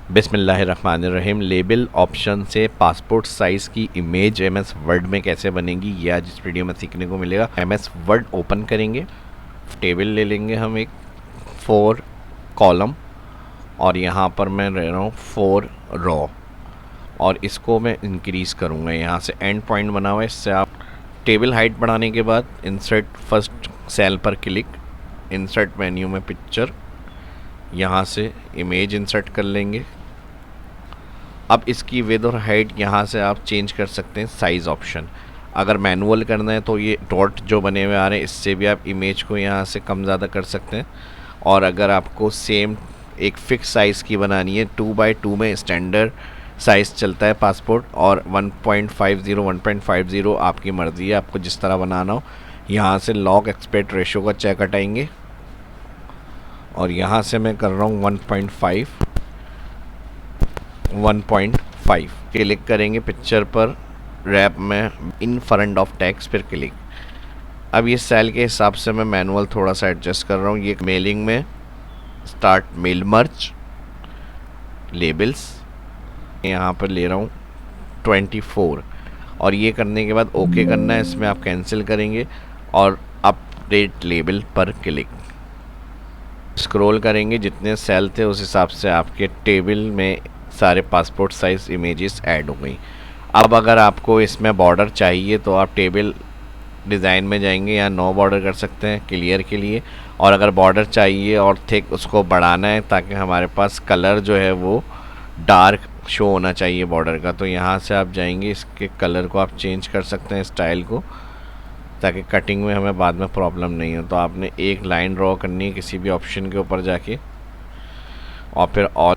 बिस्मिल्लाहिर्रहमानिर्रहीम। Label option से passport size की इमेज एमएस वर्ड में कैसे बनेगी ये आज इस वीडियो में सीखने को मिलेगा। एमएस वर्ड ओपन करेंगे, टेबल ले लेंगे हम एक 4 कॉलम और यहाँ पर मैं ले रहा हूँ 4 रो और इसको मैं इंक्रीज़ करूँगा। यहाँ से एंड पॉइंट बना हुआ है, इससे आप टेबल हाइट बढ़ाने के बाद इंसर्ट फर्स्ट सेल पर क्लिक, इंसर्ट मेन्यू में पिक्चर, यहाँ से इमेज इंसर्ट कर लेंगे। अब इसकी विड्थ और हाइट यहाँ से आप चेंज कर सकते हैं साइज़ ऑप्शन। अगर मैनुअल करना है तो ये डॉट जो बने हुए आ रहे हैं इससे भी आप इमेज को यहाँ से कम ज़्यादा कर सकते हैं। और अगर आपको सेम एक फ़िक्स साइज़ की बनानी है, 2x2 में स्टैंडर्ड साइज़ चलता है पासपोर्ट, और 1.50 आपकी मर्ज़ी है, आपको जिस तरह बनाना हो। यहाँ से लॉग एक्सपेक्ट रेशो का चेक हटाएंगे और यहाँ से मैं कर रहा हूँ 1.5 क्लिक करेंगे पिक्चर पर, रैप में इन फ्रंट ऑफ टेक्स्ट फिर क्लिक। अब ये सेल के हिसाब से मैं मैनुअल थोड़ा सा एडजस्ट कर रहा हूँ। ये मेलिंग में स्टार्ट मेल मर्ज लेबल्स यहाँ पर ले रहा हूँ 24 और ये करने के बाद ओके करना है। इसमें आप कैंसिल करेंगे और अपडेट लेबल पर क्लिक। स्क्रॉल करेंगे, जितने सेल थे उस हिसाब से आपके टेबल में सारे पासपोर्ट साइज़ इमेजेस ऐड हो गई। अब अगर आपको इसमें बॉर्डर चाहिए तो आप टेबल डिज़ाइन में जाएंगे, या नो बॉर्डर कर सकते हैं क्लियर के लिए। और अगर बॉर्डर चाहिए और थिक उसको बढ़ाना है ताकि हमारे पास कलर जो है वो डार्क शो होना चाहिए बॉर्डर का, तो यहाँ से आप जाएंगे, इसके कलर को आप चेंज कर सकते हैं, स्टाइल को, ताकि कटिंग में हमें बाद में प्रॉब्लम नहीं हो। तो आपने एक लाइन ड्रॉ करनी है किसी भी ऑप्शन के ऊपर जाके और फिर ऑल।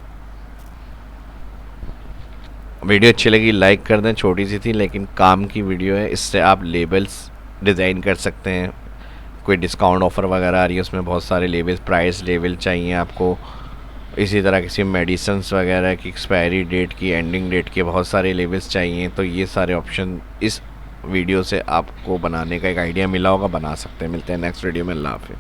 वीडियो अच्छी लगी लाइक कर दें, छोटी सी थी लेकिन काम की वीडियो है। इससे आप लेबल्स डिज़ाइन कर सकते हैं। कोई डिस्काउंट ऑफ़र वगैरह आ रही है उसमें बहुत सारे लेबल्स, प्राइस लेबल चाहिए आपको। इसी तरह किसी मेडिसिन्स वगैरह की एक्सपायरी डेट की, एंडिंग डेट के बहुत सारे लेबल्स चाहिए। तो ये सारे ऑप्शन इस वीडियो से आपको बनाने का एक आइडिया मिला होगा, बना सकते हैं। मिलते हैं नेक्स्ट वीडियो में। अल्लाह हाफ़िज़।